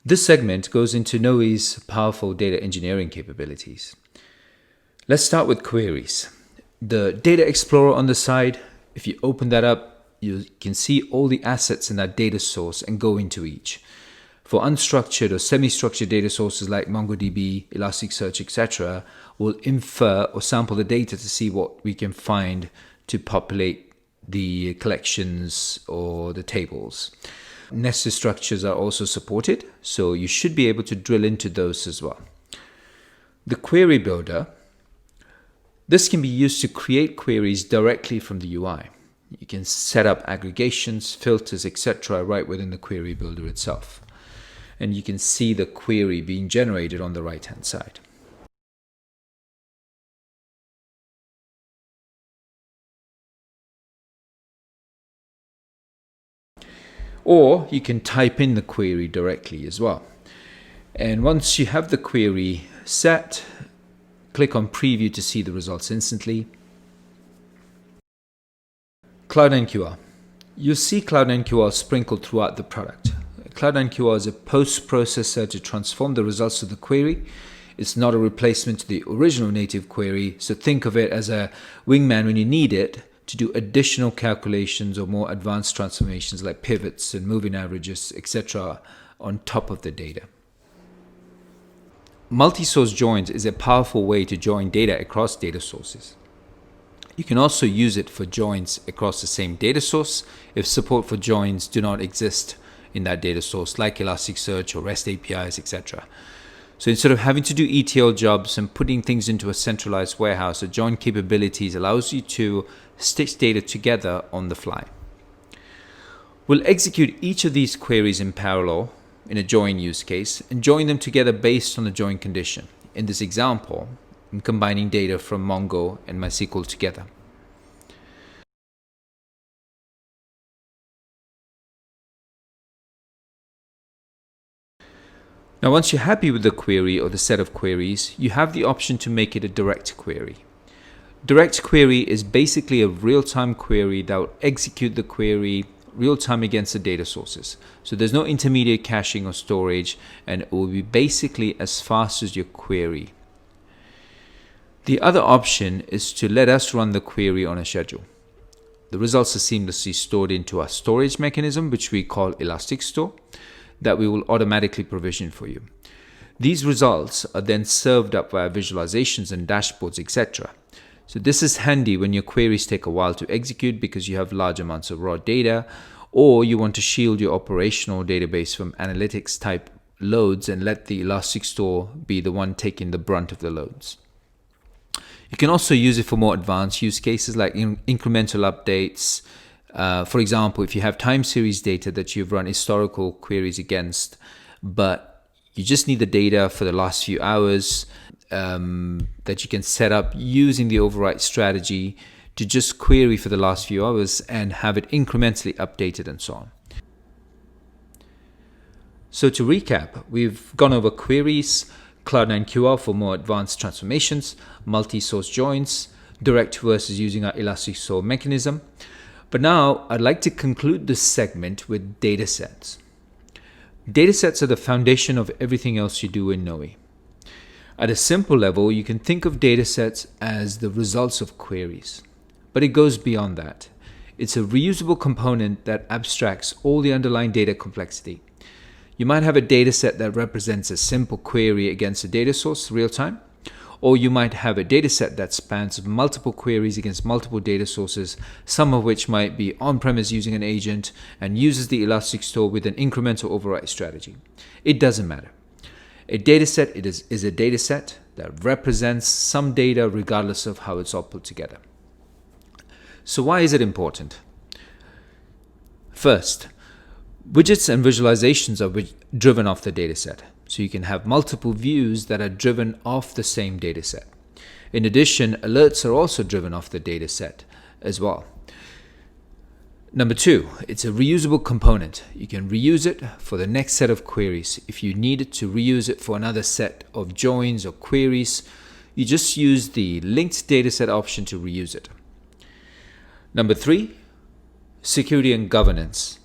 This segment goes into Knowi's powerful data engineering capabilities. Let's start with queries. The Data Explorer on the side, if you open that up, you can see all the assets in that data source and go into each. For unstructured or semi-structured data sources like MongoDB, Elasticsearch, etc., we'll infer or sample the data to see what we can find to populate the collections or the tables. Nested structures are also supported, so you should be able to drill into those as well. The query builder, this can be used to create queries directly from the UI. You can set up aggregations, filters, etc. right within the query builder itself. And you can see the query being generated on the right-hand side. Or you can type in the query directly as well. And once you have the query set, click on preview to see the results instantly. Cloud9QR. You'll see Cloud9QR sprinkled throughout the product. Cloud9QR is a post-processor to transform the results of the query. It's not a replacement to the original native query, so think of it as a wingman when you need it to do additional calculations or more advanced transformations like pivots and moving averages, etc. on top of the data. Multi-source joins is a powerful way to join data across data sources. You can also use it for joins across the same data source if support for joins do not exist in that data source, like Elasticsearch or REST APIs, etc. So instead of having to do ETL jobs and putting things into a centralized warehouse, the join capabilities allows you to stitch data together on the fly. We'll execute each of these queries in parallel in a join use case and join them together based on the join condition. In this example, I'm combining data from Mongo and MySQL together. Now, once you're happy with the query or the set of queries, you have the option to make it a direct query. Direct query is basically a real-time query that will execute the query real-time against the data sources. So there's no intermediate caching or storage, and it will be basically as fast as your query. The other option is to let us run the query on a schedule. The results are seamlessly stored into our storage mechanism, which we call Elasticstore, that we will automatically provision for you. These results are then served up via visualizations and dashboards, etc. So this is handy when your queries take a while to execute because you have large amounts of raw data, or you want to shield your operational database from analytics type loads and let the Elasticstore be the one taking the brunt of the loads. You can also use it for more advanced use cases like incremental updates. For example, if you have time series data that you've run historical queries against, but you just need the data for the last few hours, that you can set up using the override strategy to just query for the last few hours and have it incrementally updated and so on. So to recap, we've gone over queries, Cloud9QR for more advanced transformations, multi-source joins, direct versus using our Elasticstore mechanism. But now I'd like to conclude this segment with datasets. Datasets are the foundation of everything else you do in Knowi. At a simple level, you can think of datasets as the results of queries, but it goes beyond that. It's a reusable component that abstracts all the underlying data complexity. You might have a dataset that represents a simple query against a data source real time, or you might have a dataset that spans multiple queries against multiple data sources, some of which might be on-premise using an agent and uses the Elasticstore with an incremental override strategy. It doesn't matter. A dataset is a dataset that represents some data regardless of how it's all put together. So why is it important? First, widgets and visualizations are driven off the dataset. So you can have multiple views that are driven off the same dataset. In addition, alerts are also driven off the dataset as well. Number two, it's a reusable component. You can reuse it for the next set of queries. If you needed to reuse it for another set of joins or queries, you just use the linked dataset option to reuse it. Number three, security and governance.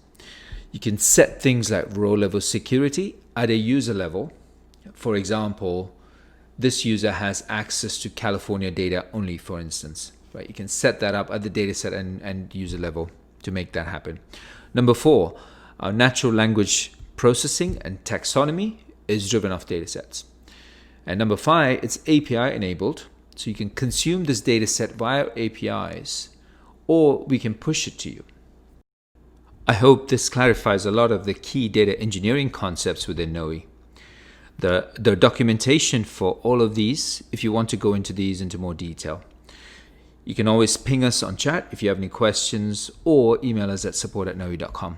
You can set things like row level security at a user level. For example, this user has access to California data only, for instance. Right? You can set that up at the dataset and user level to make that happen. Number 4, our natural language processing and taxonomy is driven off datasets. And number 5, it's API enabled, so you can consume this dataset via APIs, or we can push it to you. I hope this clarifies a lot of the key data engineering concepts within Knowi. The documentation for all of these, if you want to go into these into more detail. You can always ping us on chat if you have any questions, or email us at support@knowi.com.